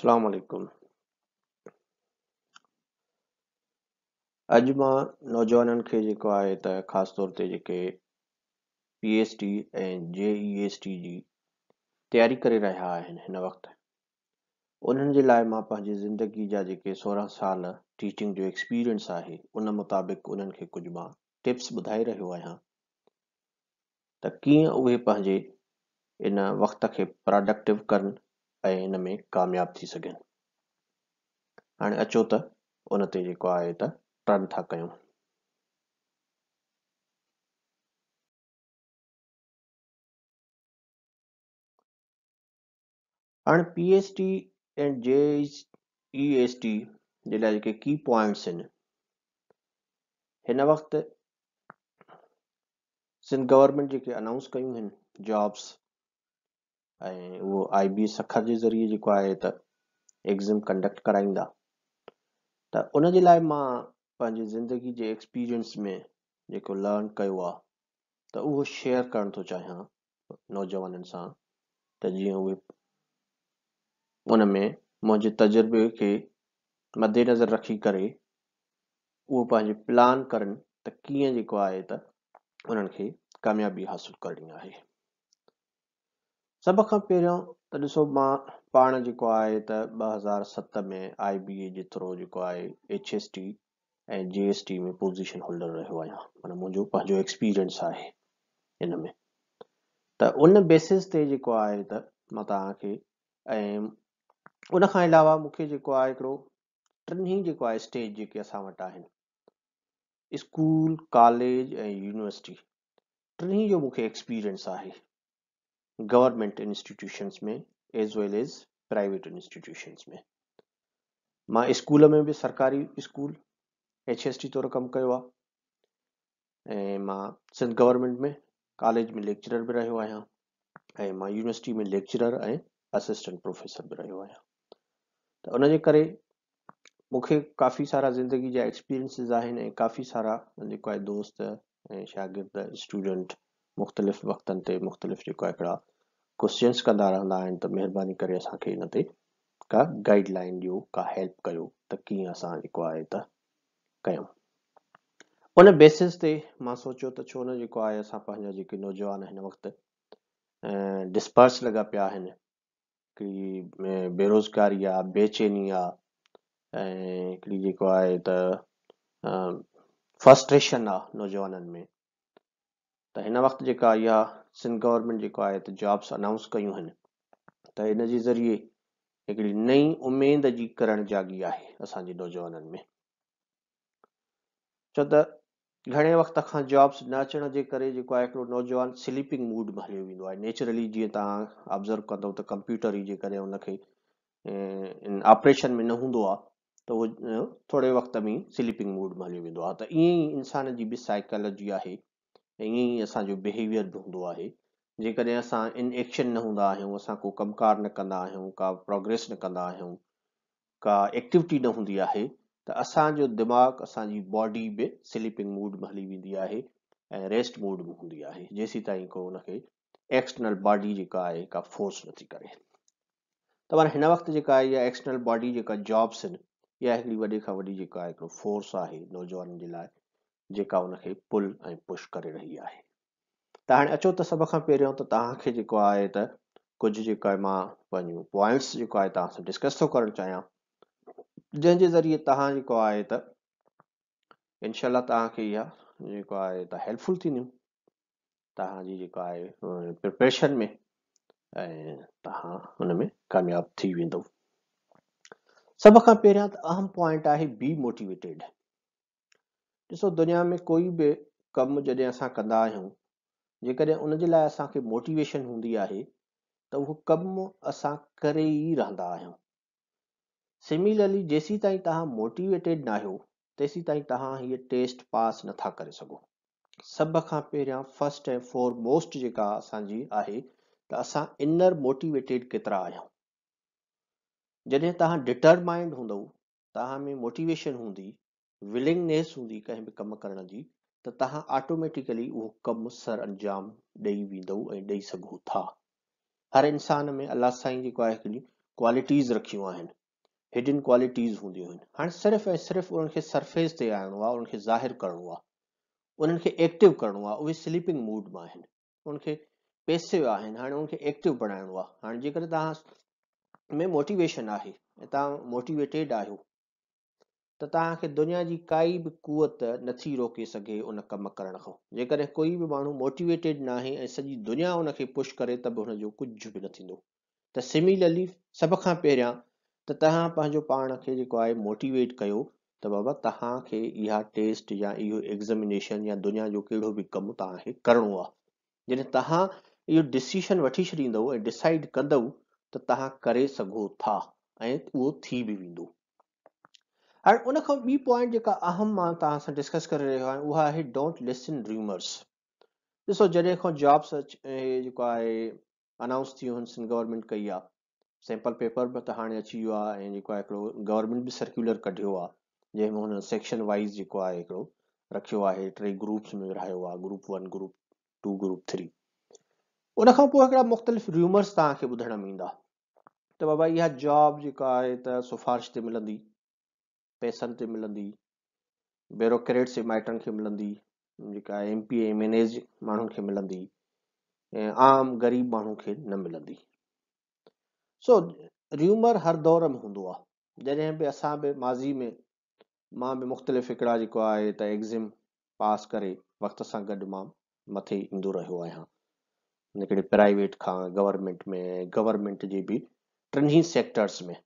अस्सलाम वालेकुम। अॼु मां नौजवाननि खे जेको आहे त ख़ासि तौर ते जेके PhD ऐं JEST जी तयारी करे रहिया आहिनि हिन वक़्तु, उन्हनि जे लाइ मां पंहिंजी ज़िंदगी जा जेके 16 साल टीचिंग जो एक्सपीरियंस आहे उन मुताबिक़ उन्हनि खे कुझु मां टिप्स ॿुधाए रहियो आहियां त कीअं उहे पंहिंजे इन वक़्त खे प्रोडक्टिव कनि ऐं इन में कामयाब थी सघनि। हाणे अचो त उन ते जेको आहे त टर्न था कयूं। हाणे PhD ऐं JEST जे लाइ जेके की पॉइंट्स आहिनि, हिन वक़्तु सिंध गवर्नमेंट जेके अनाउंस कयूं आहिनि जॉब्स ऐं उहो IB सखर जे ज़रिए जेको आहे त एग्ज़ाम कंडक्ट कराईंदा, त उन जे लाइ मां पंहिंजी ज़िंदगी जे एक्सपीरियंस में जेको लर्न कयो आहे त उहो शेयर करणु थो चाहियां नौजवाननि सां, त जीअं उहे उन में मुंहिंजे तजुर्बे खे मद्देनज़र रखी करे उहो पंहिंजे प्लान करनि त कीअं जेको आहे त उन्हनि खे कामयाबी हासिल करणी आहे। सभ खां पहिरियों त ॾिसो, मां पाण जेको आहे त 2007 में IBA जे थ्रू जेको आहे HST ऐं JST में पोज़ीशन होल्डर रहियो आहियां। माना मुंहिंजो पंहिंजो एक्सपीरियंस आहे इन में, त उन बेसिस ते जेको आहे त मां तव्हांखे, ऐं उन खां अलावा मूंखे जेको आहे हिकिड़ो टिनी जेको आहे स्टेज जेके असां वटि आहिनि, स्कूल, कॉलेज ऐं यूनिवर्सिटी, टिनी जो मूंखे एक्सपीरियंस आहे गवर्नमेंट इंस्टीट्यूशंस में एज वेल एज प्राइवेट इंस्टीट्यूशंस में। मां स्कूल में बि सरकारी स्कूल HST तौरु कमु कयो आहे, ऐं मां सिंध गवर्नमेंट में कॉलेज में लेक्चरर बि रहियो आहियां, ऐं मां यूनिवर्सिटी में लेक्चरर ऐं असिस्टेंट प्रोफेसर बि रहियो आहियां। त उन जे करे मूंखे काफ़ी सारा ज़िंदगी जा एक्सपीरियंसिस आहिनि ऐं काफ़ी सारा जेको आहे दोस्त ऐं शागिर्द स्टूडेंट मुख़्तलिफ़ वक़्तनि ते मुख़्तलिफ़ जेको आहे हिकिड़ा क्वेश्चन्स कंदा रहंदा आहिनि, त महिरबानी करे असांखे इन ते का गाइडलाइन ॾियो, का हेल्प कयो त कीअं असां जेको आहे त कयूं। उन बेसिस ते मां सोचियो त छो न जेको आहे असां पंहिंजा जेके नौजवान हिन वक़्तु डिस्पर्स लॻा पिया आहिनि, कि बेरोज़गारी आहे, बेचैनी आहे, ऐं हिकिड़ी जेको आहे त फ्रस्ट्रेशन आहे नौजवाननि में, त हिन वक़्तु जेका इहा सिंध गवर्नमेंट जेको आहे त जॉब्स अनाउंस कयूं आहिनि, त इन जे ज़रिए हिकिड़ी नई उमेद जी किरण जागी आहे असांजे नौजवाननि में। छो त घणे वक़्त खां जॉब्स न अचण जे करे जेको आहे हिकिड़ो नौजवान स्लीपिंग मूड में हलियो वेंदो आहे। नेचुरली जीअं तव्हां ऑब्ज़र्व कंदव त कंप्यूटर ई जेकॾहिं उनखे ऑपरेशन में न हूंदो आहे त उहो थोरे वक़्त में स्लीपिंग मूड में हलियो वेंदो आहे। त ईअं ई इंसान जी बि साइकोलॉजी आहे, ऐं ईअं ई असांजो बिहेवियर बि हूंदो आहे। जेकॾहिं असां इन एक्शन न हूंदा आहियूं, असां को कमकार न कंदा आहियूं, का प्रोग्रेस न कंदा आहियूं, का एक्टिविटी न हूंदी आहे, त असांजो दिमाग़, असांजी बॉडी बि स्लीपिंग मूड में हली वेंदी आहे ऐं रेस्ट मूड में हूंदी आहे, जेसीं ताईं को उनखे एक्सटर्नल बॉडी जेका आहे का फोर्स नथी करे। त माना हिन वक़्तु जेका आहे इहा एक्सटर्नल बॉडी जेका जॉब्स आहिनि, इहा हिकिड़ी वॾे खां वॾी जेका आहे हिकिड़ो फोर्स आहे नौजवाननि जे लाइ, जेका उनखे पुल ऐं पुश करे रही आहे। त हाणे अचो त सभ खां पहिरियों त तव्हांखे जेको आहे त कुझु जेको आहे मां पंहिंजूं पॉइंट्स जेको आहे तव्हां सां डिस्कस थो करणु चाहियां, जंहिंजे ज़रिए तव्हां जेको आहे त इनशाला तव्हांखे इहा जेको आहे त हेल्पफुल थींदियूं तव्हांजी जेको आहे प्रिपरेशन में, ऐं तव्हां हुन में कामयाब थी वेंदव। सभ खां पहिरियां त अहम पॉइंट आहे बी मोटिवेटेड। ॾिसो, दुनिया में कोई बि कमु जॾहिं असां कंदा आहियूं, जेकॾहिं उन जे लाइ असांखे मोटिवेशन हूंदी आहे त उहो कमु असां करे ई रहंदा आहियूं। सिमिलरली जेसीं ताईं तव्हां मोटिवेटेड न आहियो तेसीं ताईं तव्हां हीअ टेस्ट पास नथा करे सघो। सभ खां पहिरियां फर्स्ट ऐं फॉरमोस्ट जेका असांजी आहे त असां इनर मोटिवेटेड केतिरा आहियूं। जॾहिं तव्हां डिटरमाइंड हूंदव, तव्हां में मोटिवेशन हूंदी, विलिंगनेस हूंदी कंहिं बि कमु करण जी, त तव्हां ऑटोमेटिकली उहो कमु सर अंजाम ॾेई वेंदव ऐं ॾेई सघो था। हर इंसान में अल्लाह साईं जेको आहे हिकिड़ी क्वालिटीज़ रखियूं आहिनि, हिडन क्वालिटीज़ हूंदियूं आहिनि। हाणे सिर्फ़ु ऐं सिर्फ़ु उन्हनि खे सरफेस ते आणिणो आहे, उन्हनि खे ज़ाहिर करिणो आहे, उन्हनि खे एक्टिव करिणो आहे। उहे स्लीपिंग मूड में आहिनि, उन्हनि खे पेसिव आहिनि, हाणे उन्हनि खे एक्टिव बणाइणो आहे। हाणे जेकॾहिं तव्हां में मोटिवेशन आहे ऐं तव्हां मोटिवेटेड आहियो त तव्हांखे दुनिया जी काई बि कुवत नथी रोके सघे उन कम करण खां। जेकॾहिं कोई बि माण्हू मोटिवेटेड न आहे ऐं सॼी दुनिया उनखे पुश करे त बि हुनजो कुझु बि न थींदो। त सिमिलरली सभ खां पहिरियां त तव्हां पंहिंजो पाण खे जेको आहे मोटिवेट कयो त बाबा तव्हांखे इहा टेस्ट या इहो एग्ज़ामिनेशन या दुनिया जो कहिड़ो बि कमु तव्हांखे करिणो आहे। जॾहिं तव्हां इहो डिसीशन वठी छॾींदव ऐं डिसाइड कंदव त तव्हां करे सघो था ऐं उहो थी बि वेंदो। हाणे उन खां ॿी पॉइंट जेका अहम मां तव्हां सां डिस्कस करे रहियो आहियां उहा आहे डोंट लिसन रूमर्स। ॾिसो, जॾहिं खां जॉब्स जेको आहे अनाउंस थियूं आहिनि, गवर्नमेंट कई आहे, सैंपल पेपर बि त हाणे अची वियो आहे ऐं जेको आहे हिकिड़ो गवर्नमेंट बि सर्कुलर कढियो आहे जंहिंमें हुन सेक्शन वाइज़ जेको आहे हिकिड़ो रखियो आहे, 3 ग्रुप्स में विरहायो आहे, ग्रुप 1, ग्रुप 2, ग्रुप 3। उन खां पोइ हिकिड़ा मुख़्तलिफ़ रूमर्स तव्हांखे ॿुधण में ईंदा त बाबा इहा जॉब जेका आहे त सिफ़ारिश ते मिलंदी, पैसनि ते मिलंदी, ब्यूरोक्रेट्स जे माइटनि खे मिलंदी, जेका MP MNAs माण्हुनि खे मिलंदी ऐं आम ग़रीब माण्हू खे न मिलंदी। सो रूमर हर दौर में हूंदो आहे। जॾहिं बि असां बि माज़ी में मां बि मुख़्तलिफ़ हिकिड़ा जेको आहे त एग्ज़ाम पास करे वक़्त सां गॾु मां मथे ईंदो रहियो आहियां, हिकिड़े प्राइवेट खां गवर्नमेंट में, गवर्नमेंट जे बि टिनी सेक्टर्स में,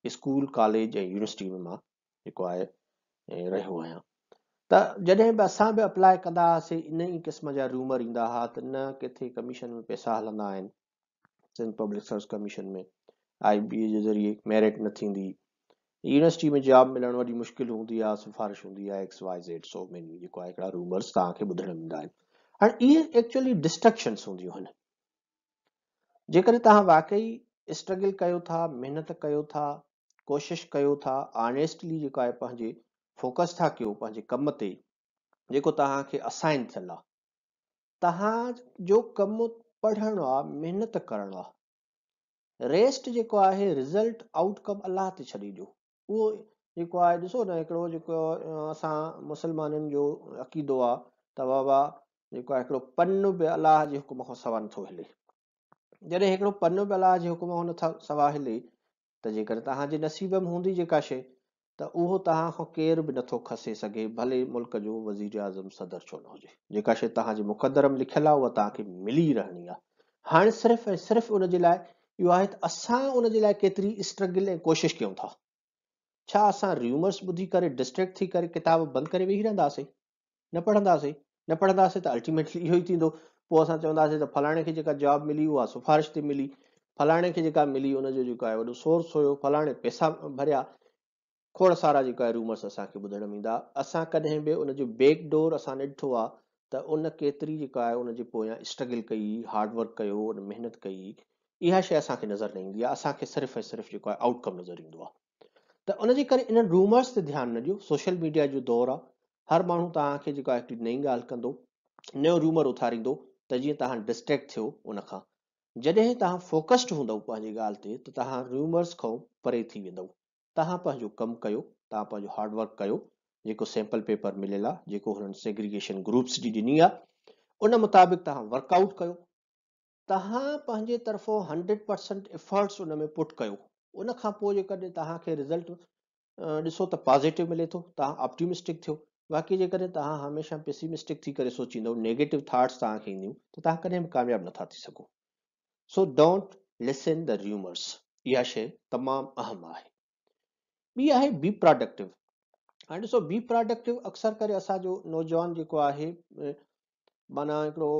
स्कूल, कॉलेज ऐं यूनिवर्सिटी में मां जेको आहे रहियो आहियां। त जॾहिं बि असां बि अप्लाई कंदा हुआसीं इन ई क़िस्म जा रूमर ईंदा हुआ त न किथे कमीशन में पैसा हलंदा आहिनि, सिंध पब्लिक सर्विस कमीशन में IBA जे ज़रिए मेरिट न थींदी, यूनिवर्सिटी में जॉब मिलण वॾी मुश्किल हूंदी आहे, सिफ़ारिश हूंदी आहे, XYZ सो मेनी जेको आहे हिकिड़ा रूमर्स तव्हांखे ॿुधण में ईंदा आहिनि। हाणे इहे एक्चुअली डिस्ट्रक्शन्स हूंदियूं आहिनि। जेकॾहिं तव्हां वाकई स्ट्रगल कयो था, महिनत कयो था, कोशिश कयो था, ऑनेस्टली जेको आहे पंहिंजे फोकस था कयो पंहिंजे कम ते जेको तव्हांखे असाइन थियल आहे, तव्हांजो कमु पढ़णु आहे, महिनत करणु आहे। रेस्ट जेको आहे रिज़ल्ट आउटकम अलाह ते छॾे ॾियो। उहो जेको आहे ॾिसो न, हिकिड़ो जेको असां मुस्लमाननि जो अक़ीदो आहे त बाबा जेको आहे हिकिड़ो पन बि अलाह जे हुकुम खां सवा नथो हिले। जॾहिं हिकिड़ो पन बि अलाह जे हुकुम खां नथा सवा हिले त जेकर तव्हांजे नसीब में हूंदी जेका शइ त उहो तव्हां खां केर बि नथो खसे सघे, भले मुल्क जो वज़ीर आज़म सदर छो न हुजे। जेका शइ तव्हांजे मुक़दर में लिखियल आहे उहा तव्हांखे मिली रहणी आहे। हाणे सिर्फ़ु ऐं सिर्फ़ु उनजे लाइ इहो आहे त असां उनजे लाइ केतिरी स्ट्रगल ऐं कोशिशि कयूं था। छा असां रूमर्स ॿुधी करे डिस्ट्रैक्ट थी करे किताब बंदि करे वेही रहंदासीं, न पढ़ंदासीं त अल्टीमेटली इहो ई थींदो। पोइ असां चवंदासीं त फलाणे खे जेका जॉब मिली उहा सिफ़ारिश ते मिली, फलाणे खे जेका मिली उनजो जेको आहे वॾो सोर्स हुयो, फलाणे पैसा भरिया, खोड़ सारा जेका आहे रूमर्स असांखे ॿुधण में ईंदा। असां कॾहिं बि उनजो बैक डोर असां न ॾिठो आहे त उन केतिरी जेका आहे उनजे पोयां स्ट्रगल कई, हार्डवर्क कयो, उन महिनत कई, इहा शइ असांखे नज़र न ईंदी आहे। असांखे सिर्फ़ु ऐं सिर्फ़ु जेको आहे आउटकम नज़र ईंदो आहे। त उनजे करे इन्हनि रूमर्स ते ध्यानु न ॾियो। सोशल मीडिया जो दौरु आहे, हर माण्हू तव्हांखे जेको आहे हिकिड़ी नई ॻाल्हि कंदो, नयो रूमर उथारींदो त जीअं तव्हां डिस्ट्रैक्ट थियो उन खां। जॾहिं तव्हां फोकस्ड हूंदव पंहिंजी ॻाल्हि ते त तव्हां रूमर्स खां परे थी वेंदव। तव्हां पंहिंजो कमु कयो, तव्हां पंहिंजो हार्डवर्क कयो, जेको सैंपल पेपर मिलियल आहे, जेको हुननि सेग्रीगेशन ग्रुप्स जी ॾिनी आहे, उन मुताबिक़ तव्हां वर्कआउट कयो। तव्हां पंहिंजे तरफ़ो 100% एफर्ट्स उन में पुट कयो। उन खां पोइ जेकॾहिं तव्हांखे रिज़ल्ट ॾिसो त पॉज़िटिव मिले थो, तव्हां ऑप्टिमिस्टिक थियो। बाक़ी जेकॾहिं तव्हां हमेशह पेसिमिस्टिक थी करे सोचींदव, नेगेटिव थॉट्स तव्हांखे ईंदियूं, त तव्हां कॾहिं बि कामयाबु नथा थी सघो। So don't listen the rumours. इहा शइ तमामु अहम आहे। ॿी आहे बी प्रोडक्टिव। हाणे ॾिसो, बी प्रोडक्टिव अक्सर करे असांजो नौजवान जेको आहे माना हिकिड़ो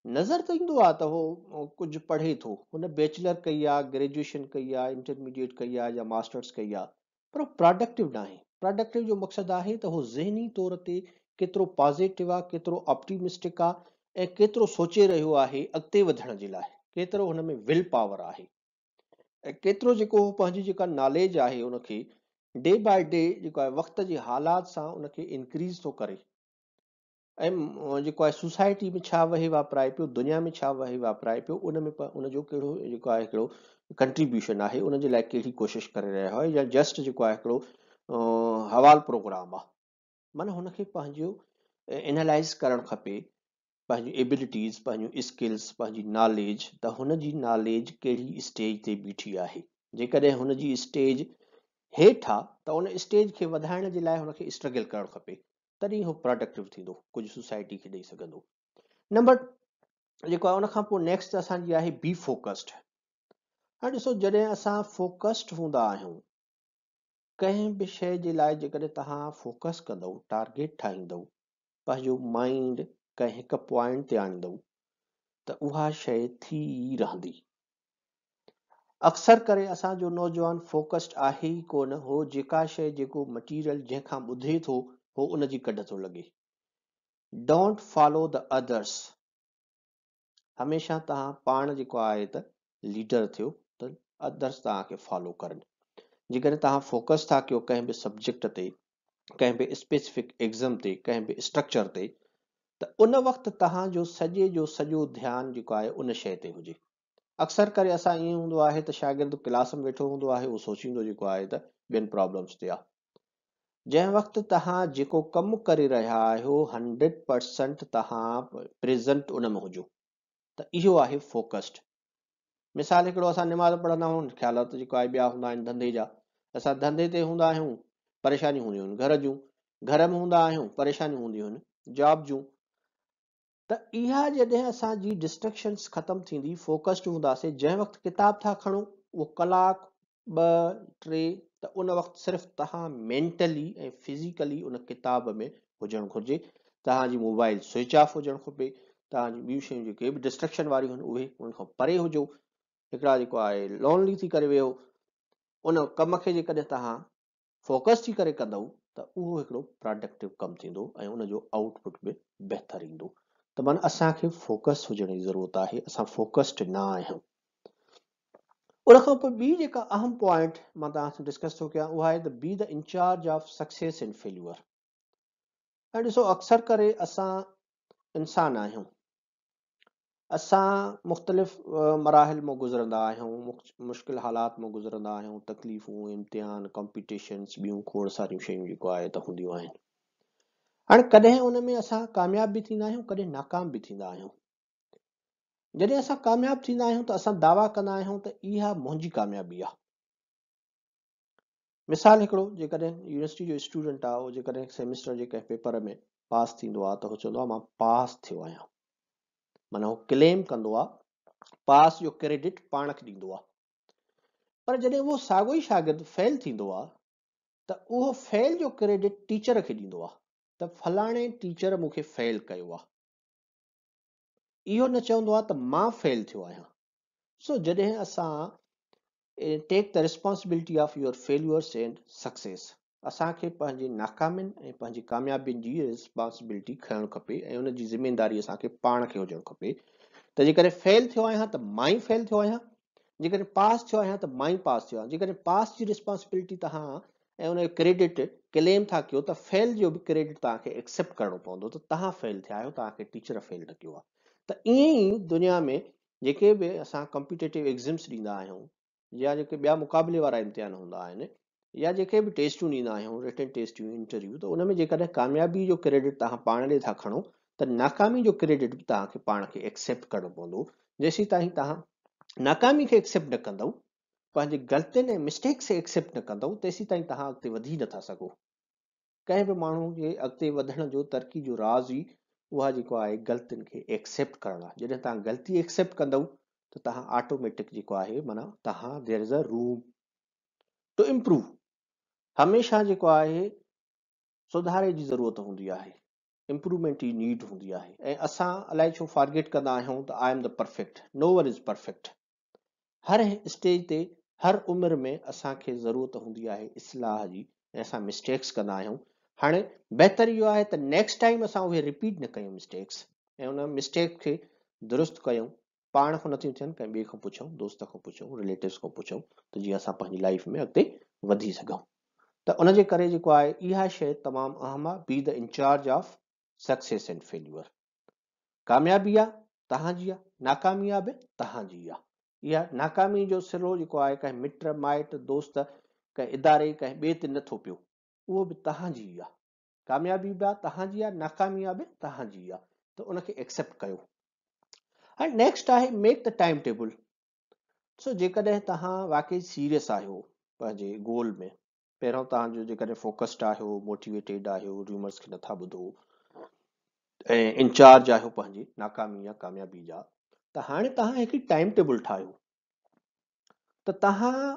नज़र त ईंदो आहे त उहो कुझु पढ़े थो, हुन बैचलर कई आहे, ग्रेजुएशन कई आहे, इंटरमीडिएट कई आहे या मास्टर्स कई आहे, पर प्रोडक्टिव न आहे। प्रोडक्टिव जो मक़सदु आहे त उहो ज़हनी तौर ते केतिरो पॉज़िटिव आहे, केतिरो ऑप्टिमिस्टिक आहे ऐं केतिरो सोचे रहियो आहे अॻिते वधण जे लाइ, केतिरो हुन में विल पावर आहे ऐं केतिरो जेको पंहिंजी जेका नॉलेज आहे उनखे डे बाय डे जेको आहे वक़्त जे हालात सां उनखे इंक्रीज़ थो करे। ऐं जेको आहे सोसाइटी में छा वेही वापराए पियो, दुनिया में छा वेही वापराए पियो, उन में उनजो कहिड़ो जेको आहे हिकिड़ो कंट्रीब्यूशन आहे, उन जे लाइ कहिड़ी कोशिश करे रहियो आहे, या जस्ट जेको आहे हिकिड़ो हवाल प्रोग्राम आहे। माना हुनखे पंहिंजो एनालाइज़ करणु खपे, पंहिंजी एबिलिटीज़, पंहिंजूं स्किल्स, पंहिंजी नॉलेज, त हुनजी नॉलेज कहिड़ी स्टेज ते बीठी आहे। जेकॾहिं हुनजी स्टेज हेठि आहे त उन स्टेज खे वधाइण जे लाइ हुनखे स्ट्रगल करणु खपे, तॾहिं हू प्रोडक्टिव थींदो, कुझु सोसाइटी खे ॾेई सघंदो। नंबर जेको आहे उनखां पोइ नेक्स्ट असांजी आहे बी फोकस्ड। हाणे ॾिसो, जॾहिं असां फोकस्ड हूंदा आहियूं कंहिं बि शइ जे लाइ, जेकॾहिं तव्हां फोकस कंदव, टारगेट ठाहींदव, पंहिंजो माइंड कंहिं हिकु पॉइंट ते आणींदव, त उहा शइ थी रहंदी। अक्सर करे असांजो नौजवान फोकस्ड आहे ई कोन, हो जेका शइ, जेको मटीरियल जंहिंखां ॿुधे थो हो उनजी कढ थो लॻे। Don't follow the others. हमेशह तव्हां पाण जेको आहे त लीडर थियो, त अदर्स तव्हांखे फॉलो करनि। जेकॾहिं तव्हां फोकस था कयो कंहिं बि सब्जेक्ट ते, कंहिं बि स्पेसिफिक एग्ज़ाम ते, कंहिं बि स्ट्रक्चर ते, त उन वक़्तु तव्हांजो सॼे जो सॼो ध्यानु जेको आहे उन शइ ते हुजे। अक्सर करे असां ईअं हूंदो आहे त शागिर्द क्लास में वेठो हूंदो आहे, उहो सोचींदो जेको आहे त ॿियनि प्रॉब्लम्स ते आहे। जंहिं वक़्तु तव्हां जेको कमु करे रहिया आहियो 100% तव्हां प्रेज़ेंट उन में हुजो, त इहो आहे फोकस्ड। मिसाल हिकिड़ो, असां निमाज़ पढ़ंदा आहियूं, ख़्यालात जेको आहे ॿिया हूंदा आहिनि धंधे जा, असां धंधे ते हूंदा आहियूं, परेशानियूं हूंदियूं आहिनि घर जूं, घर में हूंदा आहियूं, परेशानियूं हूंदियूं आहिनि जॉब जूं। त इहा जॾहिं असांजी डिस्ट्रैक्शंस ख़तमु थींदी, फोकस्ड हूंदासीं, जंहिं वक़्तु किताब था खणो उहो कलाक 2-3, त उन वक़्तु सिर्फ़ु तव्हां मेंटली ऐं फिज़िकली उन किताब में हुजणु घुरिजे। तव्हांजी मोबाइल स्विच ऑफ हुजणु खपे, तव्हांजी ॿियूं शयूं जेके बि डिस्ट्रैक्शन वारियूं आहिनि उहे उन खां परे हुजो। हिकिड़ा जेको आहे लोनली थी करे वियो, उन कम खे जेकॾहिं तव्हां फोकस थी करे कंदव त उहो हिकिड़ो प्रोडक्टिव कमु थींदो ऐं उनजो आउटपुट बि बहितर ईंदो। त माना असांखे फोकस हुजण जी ज़रूरत आहे, असां फोकस्ड न आहियूं। उनखां पोइ ॿी जेका अहम पॉइंट मां तव्हां सां डिस्कस थो कयां, उहा आहे the be the in charge of success and failure. ऐं ॾिसो, अक्सर करे असां इंसान आहियूं, असां मुख़्तलिफ़ मराहिल मां गुज़रंदा आहियूं, मुश्किल हालात मां गुज़रंदा आहियूं, तकलीफ़ूं, इम्तिहान, कॉम्पिटिशन्स, ॿियूं खोड़ सारियूं शयूं जेको आहे त हूंदियूं आहिनि। हाणे कॾहिं उन में असां कामयाब बि थींदा आहियूं, कॾहिं नाकाम बि थींदा आहियूं। जॾहिं असां कामयाब थींदा आहियूं त असां दावा कंदा आहियूं त इहा मुंहिंजी कामयाबी आहे। मिसाल हिकिड़ो, जेकॾहिं यूनिवर्सिटी जो स्टूडेंट आहे, उहो जेकॾहिं सेमिस्टर जे कंहिं पेपर में पास थींदो आहे त उहो चवंदो आहे मां पास थियो आहियां, माना उहो क्लेम कंदो आहे, पास जो क्रेडिट पाण खे ॾींदो आहे। पर जॾहिं उहो साॻियो ई शागिर्द फेल थींदो आहे त उहो फेल जो क्रेडिट टीचर खे ॾींदो आहे, त फलाणे टीचर मूंखे फेल कयो आहे। इहो न चवंदो आहे त मां फेल थियो आहियां। सो जॾहिं असां take the responsibility of your failures and success, असांखे पंहिंजे नाकामियुनि ऐं पंहिंजी कामयाबियुनि जी रिस्पॉन्सिबिलिटी खणणु खपे ऐं उनजी ज़िमेदारी असांखे पाण खे हुजणु खपे। त जेकॾहिं फेल थियो आहियां त मां ई फेल थियो आहियां, जेकॾहिं पास थियो आहियां त मां ई पास थियो आहियां। जेकॾहिं पास जी रिस्पॉन्सिबिलिटी तव्हां ऐं उन जो क्रेडिट क्लेम था कयो, त फेल जो बि क्रेडिट तव्हांखे एक्सेप्ट करणो पवंदो, त तव्हां फेल थिया आहियो, तव्हांखे टीचर फेल न कयो आहे। त ईअं ई दुनिया में जेके बि असां कॉम्पिटेटिव एग्ज़ाम्स ॾींदा आहियूं, या जेके ॿिया मुक़ाबले वारा इम्तिहान हूंदा आहिनि, या जेके बि टेस्टूं ॾींदा आहियूं, रिटन टेस्टियूं, इंटरव्यू, त उन में जेकॾहिं कामयाबी जो क्रेडिट तव्हां पाण ॾे था खणो, त नाकामी जो क्रेडिट बि तव्हांखे पाण खे एक्सेप्ट करणो पवंदो। जेसीं ताईं तव्हां नाकामी खे एक्सेप्ट न कंदव, पंहिंजी ग़लतियुनि ऐं मिस्टेक्स खे एक्सेप्ट न कंदव, तेसीं ताईं तव्हां अॻिते वधी नथा सघो। कंहिं बि माण्हू जे अॻिते वधण जो, तरक़ी जो राज़ ई उहा जेको आहे ग़लतियुनि खे एक्सेप्ट करणु आहे। जॾहिं तव्हां ग़लती एक्सेप्ट कंदव त तव्हां ऑटोमेटिक जेको आहे, माना तव्हां there is a room to improve. हमेशह जेको आहे सुधारे जी ज़रूरत हूंदी आहे, इम्प्रूवमेंट जी नीड हूंदी आहे। ऐं असां अलाए छो फॉरगेट कंदा आहियूं त I am the perfect, no one is perfect. हर स्टेज ते, हर उमिरि में असांखे ज़रूरत हूंदी आहे इस्लाह जी, ऐं असां मिस्टेक्स कंदा आहियूं। हाणे बहितर इहो आहे त नेक्स्ट टाइम असां उहे रिपीट न कयूं मिस्टेक्स, ऐं उन मिस्टेक खे दुरुस्त कयूं। पाण खां नथियूं थियनि, कंहिं ॿिए खां पुछूं, दोस्त खां पुछूं, रिलेटिव्स खां पुछूं, त जीअं असां पंहिंजी लाइफ में अॻिते वधी सघूं। त उनजे करे जेको आहे इहा शइ तमामु अहम आहे, be the in charge of success and failure. कामयाबी आहे तव्हांजी आहे, नाकामी आहे बि तव्हांजी आहे। इहा नाकामी जो सिरो जेको आहे कंहिं मिट माइट दोस्त कंहिं इदारे कंहिं ॿिए ते नथो पियो, उहो बि तव्हांजी आहे। कामयाबी बि आहे तव्हांजी आहे, नाकामी आहे बि तव्हांजी आहे, त उनखे एक्सेप्ट कयो। हाणे नेक्स्ट आहे मेक द टाइम टेबल। सो जेकॾहिं तव्हां वाकई सीरियस आहियो पंहिंजे गोल में, पहिरियों तव्हांजो जेकॾहिं फोकस्ड आहियो, मोटिवेटेड आहियो, रूमर्स खे नथा ॿुधो ऐं इंचार्ज आहियो पंहिंजी नाकामी या कामयाबी जा, त हाणे तव्हां हिकिड़ी टाइम टेबल ठाहियो। त तव्हां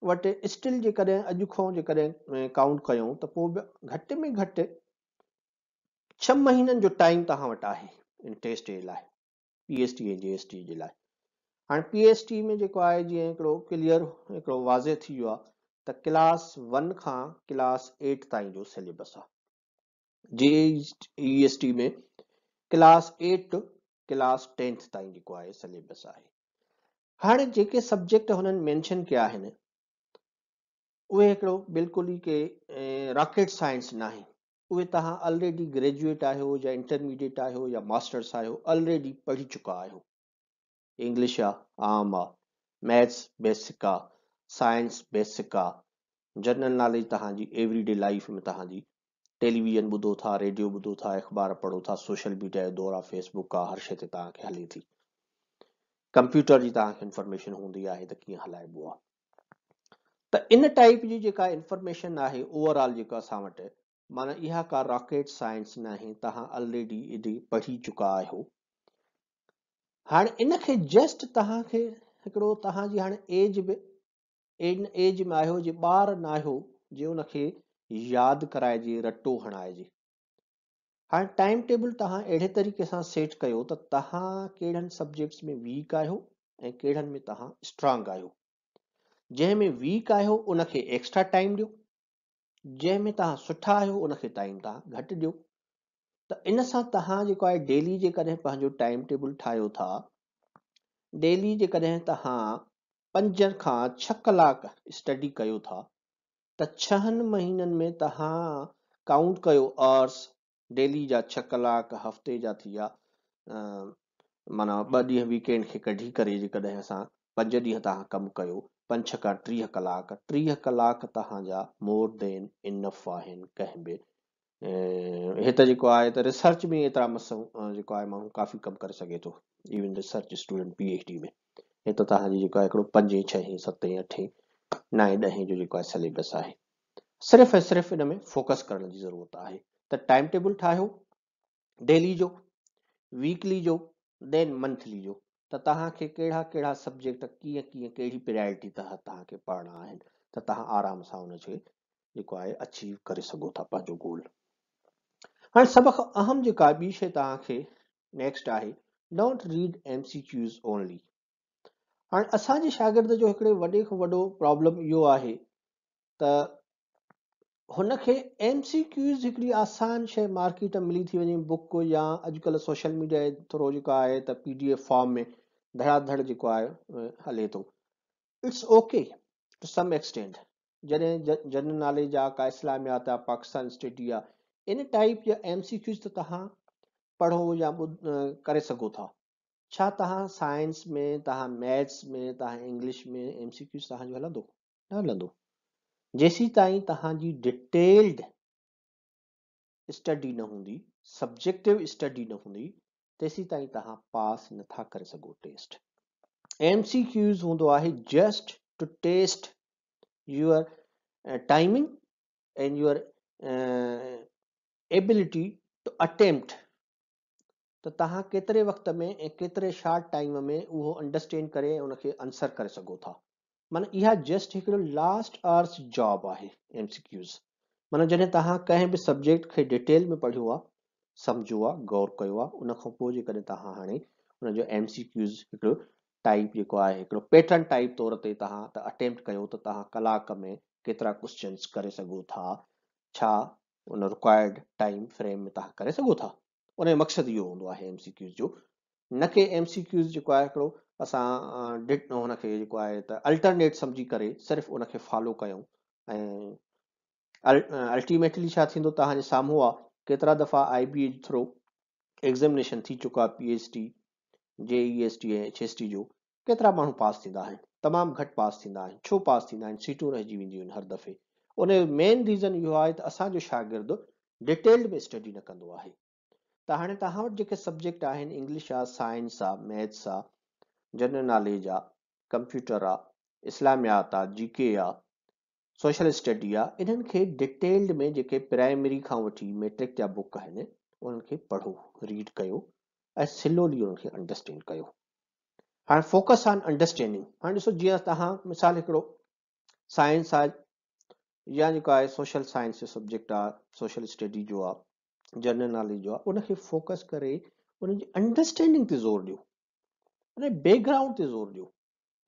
वटि स्टिल जेकॾहिं अॼु खां जेकॾहिं काउंट कयूं त पोइ बि घटि में घटि 6 महीननि जो टाइम तव्हां वटि आहे इन टेस्ट जे लाइ, PST ऐं GST जे लाइ। हाणे PST में जेको आहे जीअं हिकिड़ो क्लियर हिकिड़ो वाज़े थी वियो आहे त क्लास 1 खां क्लास 8 ताईं जो सिलेबस आहे। GEST में क्लास 8 टू क्लास 10 ताईं जेको आहे सिलेबस आहे। हाणे जेके सब्जेक्ट हुननि मेंशन कया आहिनि उहे हिकिड़ो बिल्कुलु ई के रॉकेट साइंस न आहे। उहे तव्हां ऑलरेडी ग्रेजुएट आहियो या इंटरमीडिएट आहियो या मास्टर्स आहियो, ऑलरेडी पढ़ी चुका आहियो। इंग्लिश आहे आम आहे, मैथ्स बेसिक आहे, साइंस बेसिक आहे, जनरल नॉलेज तव्हांजी एवरीडे लाइफ में तव्हांजी टेलीविजन ॿुधो था, रेडियो ॿुधो था, अख़बार पढ़ो था, सोशल मीडिया जो दौर आहे, फेसबुक आहे, हर शइ ते तव्हांखे हले थी। कंप्यूटर जी तव्हांखे इंफॉर्मेशन हूंदी आहे त कीअं हलाइबो आहे। त इन टाइप जी जेका इंफॉर्मेशन आहे ओवरऑल जेका असां वटि, माना इहा का रॉकेट साइंस न आहे, तव्हां ऑलरेडी एॾी पढ़ी चुका आहियो। हाणे इनखे जस्ट तव्हांखे हिकिड़ो तव्हांजी हाणे एज बि इन एज में आहियो जे ॿार न आहियो जे उनखे यादि कराइजे, रटो हणाइजे। हाणे टाइम टेबल तव्हां अहिड़े तरीक़े सां सेट कयो त तव्हां कहिड़नि सब्जेक्ट्स में वीक आहियो ऐं कहिड़नि में तव्हां स्ट्रांग आहियो। जंहिंमें वीक आहियो उनखे एक्स्ट्रा टाइम ॾियो, जंहिंमें तव्हां सुठा आहियो उनखे टाइम तव्हां घटि ॾियो। त इन सां तव्हां जेको आहे डेली जेकॾहिं पंहिंजो टाइम टेबल ठाहियो था, डेली जेकॾहिं तव्हां 5 खां 6 कलाक स्टडी कयो था त 6 महीननि में तव्हां काउंट कयो आवर्स, डेली जा 6 कलाक, हफ़्ते जा थी विया, माना 2 ॾींहं वीकेंड खे कढी करे जेकॾहिं असां 5 ॾींहं तव्हां कमु कयो, 5 6 खां 30 कलाक, 30 कलाक तव्हांजा मोर देन इनफ आहिनि कंहिं बि। हिते जेको आहे त रिसर्च में एतिरा जेको आहे माण्हू काफ़ी कमु करे सघे थो, इवन रिसर्च स्टूडेंट PhD में। हिते तव्हांजी जेको आहे हिकिड़ो 5 6 7 8 9 10 जो जेको आहे सिलेबस आहे। सिर्फ़ु ऐं सिर्फ़ु इन में फोकस करण जी ज़रूरत आहे। त टाइम टेबल ठाहियो डेली जो, वीकली जो, देन मंथली जो, त तव्हांखे कहिड़ा कहिड़ा सब्जेक्ट कीअं कीअं कहिड़ी प्रायोरिटी तव्हांखे पढ़ना आहिनि, त तव्हां आराम सां उनखे जेको आहे अचीव करे सघो था पंहिंजो गोल। हाणे सभ खां अहम जेका ॿी शइ तव्हांखे नेक्स्ट आहे, डोंट रीड MCQs ओनली। हाणे असांजे शागिर्द जो हिकिड़े वॾे खां वॾो प्रॉब्लम इहो आहे त हुनखे MCQs हिकिड़ी आसान शइ मार्केट में मिली थी वञे, बुक या अॼुकल्ह सोशल मीडिया जे थ्रू जेको आहे त PDF फॉर्म में धड़ाधड़ जेको आहे हले थो। It's okay to some extent. जॾहिं जनरल नॉलेज आहे, का इस्लामियात आहे, पाकिस्तान स्टडी आहे, इन टाइप जा MCQs त तव्हां पढ़ो या करे सघो था। छा तव्हां साइंस में, तव्हां मैथ्स में, तव्हां इंग्लिश में MCQs तव्हांजो हलंदो? न हलंदो। जेसीं ताईं तव्हांजी डिटेल्ड स्टडी न हूंदी, सब्जेक्टिव स्टडी न हूंदी, तेसीं ताईं तव्हां पास नथा करे सघो टेस्ट। MCQs हूंदो आहे just to test your timing and your ability to attempt, त तव्हां केतिरे वक़्त में ऐं केतिरे शॉर्ट टाइम में उहो अंडरस्टैंड करे उनखे आंसर करे सघो था। माना इहा जस्ट हिकिड़ो लास्ट आवर्स जॉब आहे MCQs। माना जॾहिं तव्हां कंहिं बि सब्जेक्ट खे डिटेल में पढ़ियो आहे, सम्झो आहे, गौर कयो आहे, उन खां पोइ जेकॾहिं तव्हां हाणे उनजो MCQs हिकिड़ो टाइप जेको आहे हिकिड़ो पैटर्न टाइप तौर ते तव्हां त अटेम्प्ट कयो त तव्हां कलाक में केतिरा क्वेश्चन्स करे सघो था, छा उन रिक्वायर्ड टाइम फ्रेम में तव्हां करे सघो था। उन जो मक़सदु इहो हूंदो आहे MCQs जो, न कि MCQs जेको आहे हिकिड़ो असां हुनखे जेको आहे त अल्टरनेट सम्झी करे सिर्फ़ु उनखे फॉलो कयूं ऐं अल्टीमेटली छा थींदो, तव्हांजे साम्हूं आहे केतिरा दफ़ा IB थ्रो एग्ज़ामिनेशन थी चुको आहे PhD JEST ऐं HST जो, केतिरा माण्हू पास थींदा आहिनि? तमामु घटि पास थींदा आहिनि। छो पास थींदा आहिनि? सीटूं रहिजी वेंदियूं आहिनि हर दफ़े। उन जो मेन रीज़न इहो आहे त असांजो शागिर्दु डिटेल्ड में स्टडी न कंदो आहे। त हाणे तव्हां वटि जेके सब्जेक्ट आहिनि, इंग्लिश आहे, साइंस आहे, मैथ्स आहे, जनरल नॉलेज आहे, कंप्यूटर आहे, इस्लामियात आहे, GK आहे, सोशल स्टडी आहे, इन्हनि खे डिटेल्ड में जेके प्राइमरी खां वठी मैट्रिक जा बुक आहिनि उन्हनि खे पढ़ो, रीड कयो ऐं स्लोली उन्हनि खे अंडरस्टैंड कयो। हाणे फोकस ऑन अंडरस्टैंडिंग। हाणे ॾिसो, जीअं तव्हां मिसाल हिकिड़ो साइंस आहे या जेको आहे सोशल साइंस जो सब्जेक्ट आहे, सोशल स्टडी जो आहे, जनरल नॉलेज जो आहे, उनखे फोकस करे उनजी अंडरस्टैंडिंग ते ज़ोर ॾियो, उन बैकग्राउंड ते ज़ोर ॾियो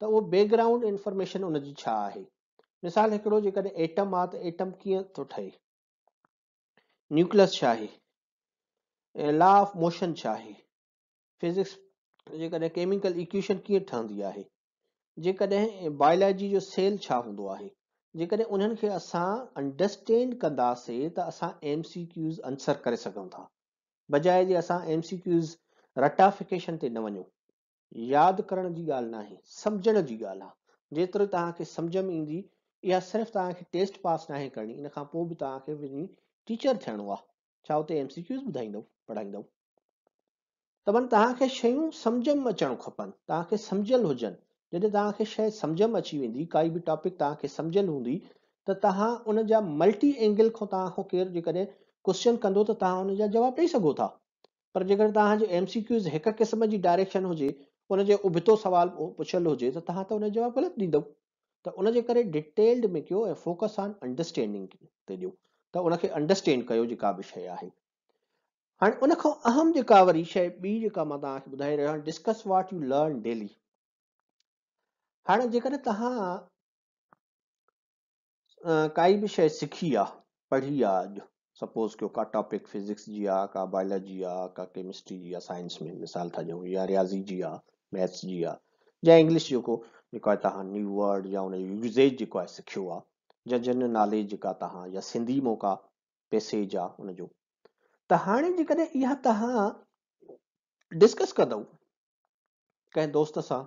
त उहो बैकग्राउंड इंफॉर्मेशन उनजी छा आहे। मिसाल हिकिड़ो जेकॾहिं एटम आहे त एटम कीअं थो ठहे, न्यूक्लियस छा आहे, लॉ ऑफ मोशन छा आहे, फिजिक्स जेकॾहिं केमिकल इक्वेशन कीअं ठहंदी आहे, जेकॾहिं बायोलॉजी जो सेल छा हूंदो आहे। जेकॾहिं उन्हनि खे असां अंडरस्टैंड कंदासीं त असां MCQs आंसर करे सघूं था, बजाए जे असां MCQs रटाफिकेशन ते न वञूं। यादि करण जी ॻाल्हि न आहे, सम्झण जी ॻाल्हि आहे। जेतिरो तव्हांखे सम्झ में ईंदी, इहा सिर्फ़ु तव्हांखे टेस्ट पास न आहे करणी, इन खां पोइ बि तव्हांखे वञी टीचर थियणो आहे। छा उते MCQs ॿुधाईंदव, पढ़ाईंदव? त माना तव्हांखे शयूं सम्झ में अचणु खपनि, तव्हांखे सम्झियल हुजनि। जॾहिं तव्हांखे शइ सम्झ में अची वेंदी, काई बि टॉपिक तव्हांखे सम्झियल हूंदी, त तव्हां उन जा मल्टी एंगल खां तव्हांखां केरु जेकॾहिं क्वेश्चन कंदो त तव्हां उन जा जवाब ॾेई सघो था। पर जेकॾहिं तव्हांजे MCQs हिकु क़िस्म जी डायरेक्शन हुजे, उनजे उबितो सवाल पुछियल हुजे, त तव्हां त उन जो जवाबु ग़लति ॾींदव। त उनजे करे डिटेल्ड में कयो ऐं फोकस ऑन अंडरस्टैंडिंग ते ॾियो, त उनखे अंडरस्टैंड कयो जेका बि शइ आहे। हाणे उन खां अहम जेका वरी शइ ॿी जेका मां तव्हांखे ॿुधाए रहियो आहियां, discuss what U learn daily. हाणे जेकॾहिं तव्हां काई बि शइ सिखी आहे, पढ़ी आहे, अॼु सपोज़ कयो का टॉपिक फिजिक्स जी आहे, का बायोलॉजी आहे, का केमिस्ट्री जी आहे, साइंस में मिसाल था ॾियूं, या रियाज़ी जी आहे, मैथ्स जी आहे, या इंग्लिश जेको आहे तव्हां न्यू वर्ड या उनजो यूज़ेज जेको आहे सिखियो आहे, या जनरल नॉलेज जेका तव्हां, या सिंधी में का पैसेज आहे उनजो। त हाणे जेकॾहिं इहा तव्हां डिस्कस कंदव कंहिं दोस्त सां,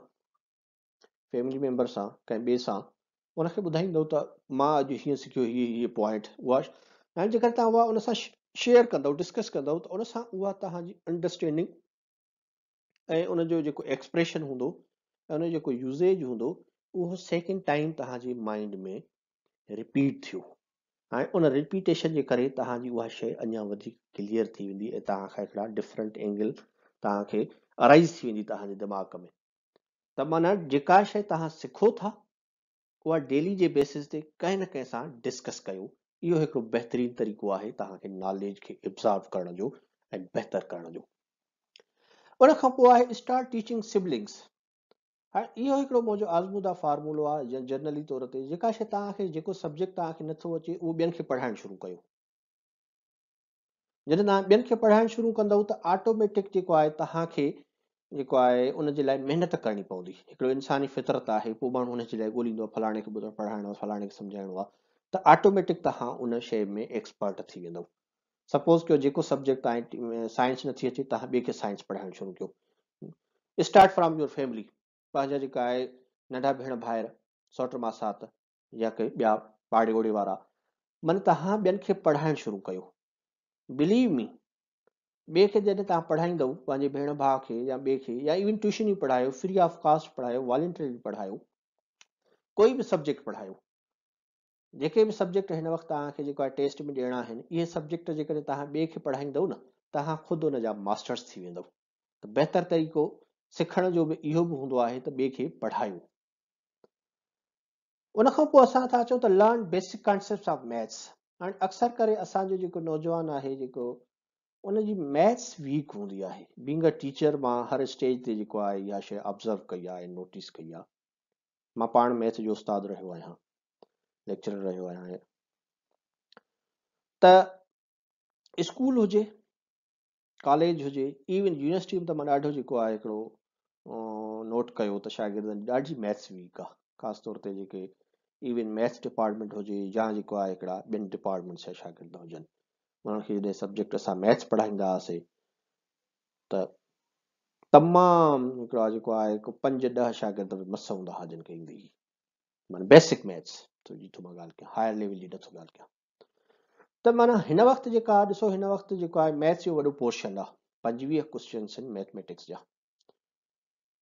फैमिली मेंबर सां, कंहिं ॿिए सां, उनखे ॿुधाईंदव त मां अॼु हीअं सिखियो, हीअ पॉइंट उहा। ऐं जेकर तव्हां उहा उन सां शेयर कंदव, डिस्कस कंदव, त उन सां उहा तव्हांजी अंडरस्टैंडिंग ऐं उनजो जेको एक्सप्रेशन हूंदो ऐं उनजो जेको यूज़ेज हूंदो, उहो सेकेंड टाइम तव्हांजे माइंड में रिपीट थियो। हाणे उन रिपीटेशन जे करे तव्हांजी उहा शइ अञा वधीक क्लियर थी वेंदी ऐं तव्हांखां हिकिड़ा डिफरेंट एंगल तव्हांखे अराइज़ थी वेंदी तव्हांजे दिमाग़ में। त माना जेका शइ तव्हां सिखो था, उहा डेली जे बेसिस ते कंहिं न कंहिं सां डिस्कस कयो। इहो हिकिड़ो बहितरीनु तरीक़ो आहे तव्हांखे नॉलेज खे एब्ज़ॉर्व करण जो ऐं बहितर करण जो। उन खां पोइ आहे स्टार्ट टीचिंग सिबलिंग्स। हाणे इहो हिकिड़ो मुंहिंजो आज़मूदा फार्मूलो आहे। जनरली तौर ते जेका शइ तव्हांखे, जेको सब्जेक्ट तव्हांखे नथो अचे, उहो ॿियनि खे पढ़ाइणु शुरू कयो। जॾहिं तव्हां ॿियनि खे पढ़ाइणु शुरू कंदव त ऑटोमेटिक जेको आहे तव्हांखे जेको आहे उनजे लाइ महिनत करणी पवंदी। हिकिड़ो इंसानी फितरत आहे, पोइ माण्हू हुनजे लाइ ॻोल्हींदो आहे, फलाणे खे पढ़ाइणो आहे, फलाणे खे सम्झाइणो आहे, त ऑटोमेटिक तव्हां उन शइ में एक्सपर्ट थी वेंदव। सपोज़ कयो जेको सब्जेक्ट तव्हां साइंस नथी अचे, तव्हां ॿिए खे साइंस पढ़ाइणु शुरू कयो। Start from your family. पंहिंजा जेका आहे नंढा भेण भाइर, सौट मासात, या के ॿिया पाड़े ओड़े वारा, माना तव्हां ॿियनि खे पढ़ाइणु शुरू कयो। बिलीव मी, ॿिए खे जॾहिं तव्हां पढ़ाईंदव, पंहिंजे भेण भाउ खे या ॿिए खे, या इवन ट्यूशन ई पढ़ायो, फ्री ऑफ कास्ट पढ़ायो, वॉलंटियरली पढ़ायो, कोई बि सब्जेक्ट पढ़ायो, जेके बि सब्जेक्ट हिन वक़्तु तव्हांखे जेको आहे टेस्ट में ॾियणा आहिनि, इहे सब्जेक्ट जेकॾहिं तव्हां ॿिए खे पढ़ाईंदव न, तव्हां ख़ुदि हुन जा मास्टर्स थी वेंदव। त बहितर तरीक़ो सिखण जो बि इहो बि हूंदो आहे त ॿिए खे पढ़ायो। उन खां पोइ असां था अचूं त learn basic concepts of maths. हाणे अक्सर करे असांजो जेको नौजवान आहे, जेको उनजी मैथ्स वीक हूंदी आहे। बीइंग अ टीचर, मां हर स्टेज ते जेको आहे इहा शइ ऑब्ज़र्व कई आहे, नोटिस कई आहे। मां पाण मैथ जो उस्ताद रहियो आहियां, लेक्चरर रहियो आहियां। त स्कूल हुजे, कॉलेज हुजे, इवन यूनिवर्सिटी में, त मां ॾाढो जेको आहे हिकिड़ो नोट कयो त शागिर्दनि जी ॾाढी मैथ्स वीक आहे। ख़ासि तौर ते जेके इवन मैथ्स डिपार्टमेंट हुजे, या जेको आहे हिकिड़ा ॿियनि डिपार्टमेंट्स जा शागिर्द हुजनि, उन्हनि खे जॾहिं सब्जेक्ट असां मैथ्स पढ़ाईंदा हुआसीं त तमामु हिकिड़ा जेको आहे 5-10 शागिर्द मस हूंदा हुआ जिन खे ईंदी हुई, माना बेसिक मैथ्स जी थो मां ॻाल्हि कयां, हायर लेवल जी नथो ॻाल्हि कयां। त माना हिन वक़्तु जेका ॾिसो, हिन वक़्तु जेको आहे मैथ्स जो वॾो पोर्शन आहे, 25 क्वेश्चन्स आहिनि मैथमेटिक्स जा।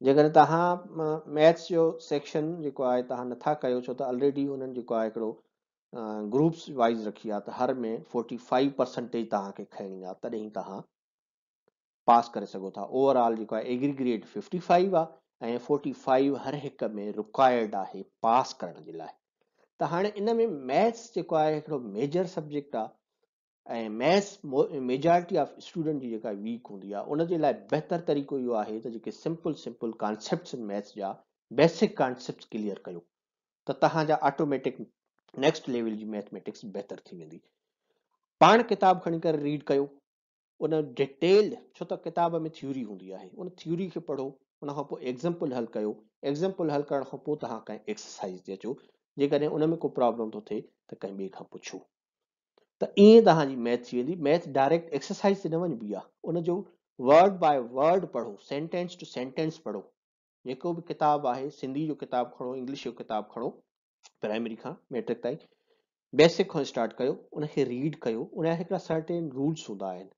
जेकॾहिं तव्हां मैथ्स जो सेक्शन जेको आहे तव्हां नथा कयो, छो त ऑलरेडी हुननि जेको आहे हिकिड़ो ग्रुप्स वाइज़ रखी आहे, त हर में 45% तव्हांखे खणणी आहे, तॾहिं तव्हां पास करे सघो था। ओवरऑल जेको आहे एग्रीग्रेड 55 आहे ऐं 45 हर हिक में रिक्वायर्ड आहे पास करण जे लाइ। त हाणे इन में मैथ्स जेको आहे हिकिड़ो मेजर सब्जेक्ट आहे, ऐं मैथ्स मेजॉरिटी ऑफ स्टूडेंट जी जेका वीक हूंदी आहे, उन जे लाइ बहितर तरीक़ो इहो आहे त जेके सिंपल कॉन्सेप्ट्स आहिनि मैथ्स जा, बेसिक कॉन्सेप्ट्स क्लियर कयो, त तव्हांजा ऑटोमेटिक नेक्स्ट लेवल जी मैथमेटिक्स बहितर थी वेंदी। पाण किताब खणी करे रीड कयो, उन डिटेल्ड, छो त किताब में थ्योरी हूंदी आहे, उन थ्योरी खे पढ़ो, उन खां पोइ एग्जाम्पल हल कयो, एग्जाम्पल हल करण खां पोइ तव्हां कंहिं एक्सरसाइज ते अचो, जेकॾहिं उन में को प्रॉब्लम थो थिए त कंहिं ॿिए खां पुछो। त ईअं तव्हांजी मैथ थी वेंदी। मैथ डायरेक्ट एक्सरसाइज ते न वञिबी आहे, उन जो वर्ड बाय वर्ड पढ़ो, सेंटेंस टू सेंटेंस पढ़ो। जेको बि किताब आहे, सिंधी जो किताब खणो, इंग्लिश जो किताब खणो, प्राइमरी खां मैट्रिक ताईं बेसिक खां स्टार्ट कयो, उनखे रीड कयो। उन जा हिकिड़ा सर्टेन रूल्स हूंदा आहिनि,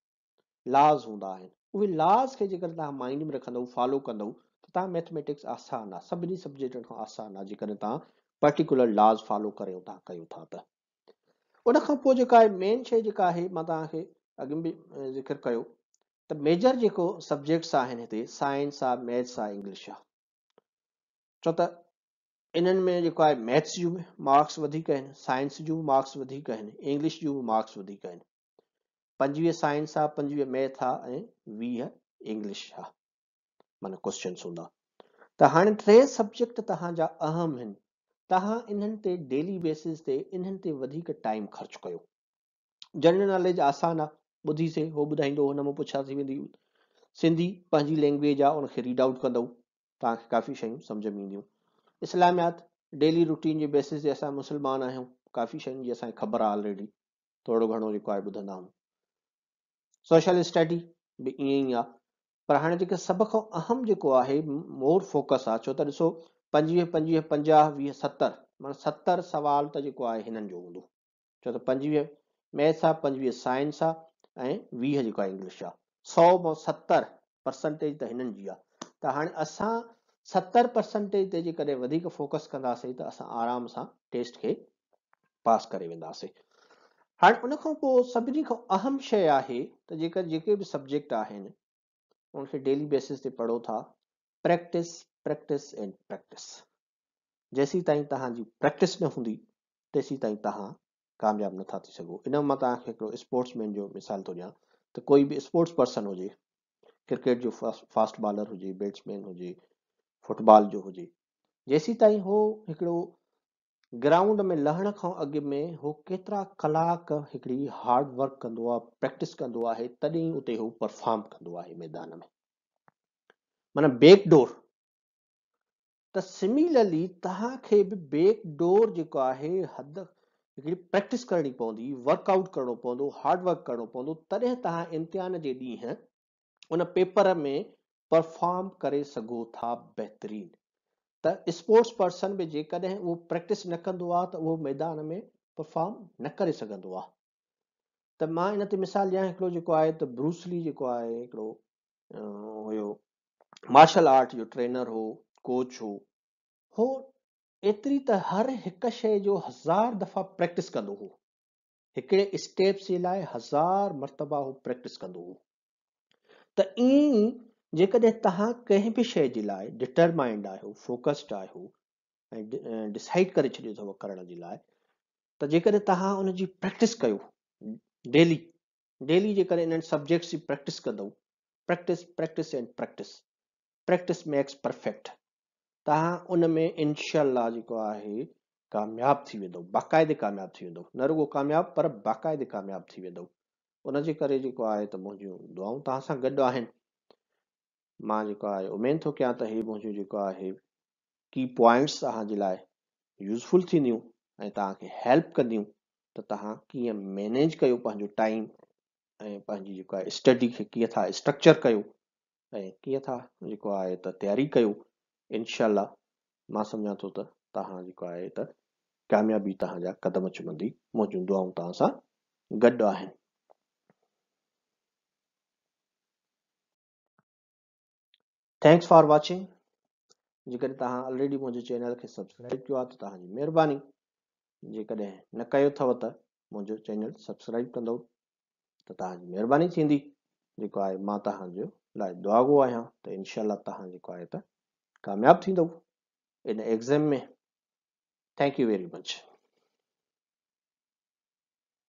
लॉज हूंदा आहिनि, उहे लॉज खे जेकर तव्हां माइंड में रखंदव, फॉलो कंदव, त तव्हां मैथमेटिक्स आसान आहे, सभिनी सब्जेक्टनि खां आसान आहे, जेकॾहिं तव्हां पर्टिकुलर लॉज फॉलो करे था कयो था त। उन खां पोइ जेका आहे मेन शइ जेका आहे, मां तव्हांखे अॻु में बि ज़िक्र कयो त मेजर जेको सब्जेक्ट्स आहिनि हिते, साइंस आहे, मैथ्स आहे, इंग्लिश आहे। छो त इन्हनि में जेको आहे मैथ्स जूं बि मार्क्स वधीक आहिनि, साइंस जूं मार्क्स वधीक आहिनि, इंग्लिश जूं बि मार्क्स वधीक आहिनि। 25 साइंस आहे, 25 मैथ आहे ऐं 20 इंग्लिश आहे, माना क्वेश्चन्स हूंदा। त हाणे 3 सब्जेक्ट तव्हांजा अहम आहिनि, तव्हां इन्हनि ते डेली बेसिस ते इन्हनि ते वधीक टाइम ख़र्च कयो। जनरल नॉलेज आसान आहे, ॿुधीसीं हो ॿुधाईंदो, हुन मां पुछा थी वेंदी। सिंधी पंहिंजी लैंग्वेज आहे, उनखे रीड आउट कंदव, तव्हांखे काफ़ी शयूं सम्झ में ईंदियूं। इस्लामियात डेली रूटीन जे बेसिस ते असां मुस्लमान आहियूं, काफ़ी शयुनि जी असांखे ख़बर आहे ऑलरेडी, थोरो घणो जेको आहे ॿुधंदा आहियूं। सोशल स्टडी बि ईअं ई आहे, पर हाणे जेके सभ खां अहम जेको आहे मोर फोकस आहे, छो त ॾिसो 25 50 20 70, माना 70 सवाल त जेको आहे हिननि जो हूंदो, छो त 25 मैथ्स आहे, 25 साइंस आहे ऐं 20 जेको आहे इंग्लिश आहे। 100 मां 70% त हिननि जी आहे। त हाणे असां 70% ते जेकॾहिं वधीक फोकस कंदासीं त असां आराम सां टेस्ट खे पास करे वेंदासीं। हाणे उन खां पोइ सभिनी खां अहम शइ आहे त जेके बि सब्जेक्ट आहिनि उनखे डेली बेसिस ते पढ़ो था, प्रैक्टिस प्रैक्टिस एंड प्रैक्टिस। जेसीं ताईं तव्हांजी प्रैक्टिस न हूंदी तेसीं ताईं तव्हां कामयाबु नथा थी सघो। इन मां तव्हांखे हिकिड़ो स्पोर्ट्समैन जो मिसाल थो ॾियां, त कोई बि स्पोर्ट्स पर्सन हुजे, क्रिकेट जो फास्ट बॉलर हुजे, बैट्समैन हुजे, फुटबॉल जो हुजे, जेसीं ताईं हो हिकिड़ो ग्राउंड में लहण खां अॻु में हो केतिरा कलाक हिकिड़ी हार्ड वर्क कंदो आहे, प्रैक्टिस कंदो आहे, तॾहिं उते हो परफॉर्म कंदो आहे मैदान में, माना बैकडोर। त सिमिलरली तव्हांखे बि बैकडोर जेको आहे हिकिड़ी प्रैक्टिस करणी पवंदी, वर्कआउट करणो पवंदो, हार्ड वर्क करणो पवंदो, तॾहिं तव्हां इम्तिहान जे ॾींहुं उन पेपर में परफॉर्म करे सघो था बहितरीन। त स्पोर्ट्स पर्सन बि जेकॾहिं उहो प्रैक्टिस न कंदो आहे त उहो मैदान में परफॉर्म न करे सघंदो आहे। त मां इन ते मिसाल ॾियां, हिकिड़ो जेको आहे त ब्रूसली जेको आहे हिकिड़ो हुयो, मार्शल आर्ट जो ट्रेनर हो, कोच हो एतिरी त हर हिकु शइ जो 1000 दफ़ा प्रैक्टिस कंदो हो, हिकिड़े स्टेप्स जे लाइ 1000 मरतबा हो प्रैक्टिस कंदो हो। त ईअं ई जेकॾहिं तव्हां कंहिं बि शइ जे लाइ डिटरमाइंड आहियो, फोकस्ड आहियो ऐं डिसाइड करे छॾियो अथव करण जे लाइ, त जेकॾहिं तव्हां उनजी प्रैक्टिस कयो डेली जेकॾहिं इन्हनि सब्जेक्ट्स जी प्रैक्टिस कंदव, practice practice and practice, practice makes perfect, तव्हां उन में इंशाअल्लाह जेको आहे कामयाबु थी वेंदव, बाक़ाइदे कामयाबु थी वेंदव, न रुगो कामयाबु पर बाक़ाइदे कामयाबु थी वेंदव। उनजे करे जेको आहे त मुंहिंजियूं दुआऊं तव्हां सां गॾु आहिनि। मां जेको आहे उमेद थो कयां त ही मुंहिंजियूं जेको आहे की पॉइंट्स तव्हांजे लाइ यूज़फुल थींदियूं ऐं तव्हांखे हेल्प कंदियूं त तव्हां कीअं मैनेज कयो पंहिंजो टाइम ऐं पंहिंजी जेको आहे स्टडी खे कीअं था स्ट्रक्चर कयो ऐं कीअं था जेको आहे त तयारी कयो। इनशाला मां सम्झां थो त तव्हां जेको आहे त कामयाबी तव्हांजा कदम चुमंदी। मुंहिंजूं दुआऊं तव्हां सां गॾु आहिनि। Thanks for watching. जेकॾहिं तव्हां ऑलरेडी मुंहिंजे चैनल खे सब्सक्राइब कयो आहे त तव्हांजी महिरबानी। जेकॾहिं न कयो अथव त मुंहिंजो चैनल सब्सक्राइब कंदव त तव्हांजी महिरबानी थींदी। जेको आहे मां तव्हांजो लाइ दुआगो आहियां त इनशाला तव्हां जेको आहे त कामयाबु थींदव इन एग्ज़ाम में। Thank U very much.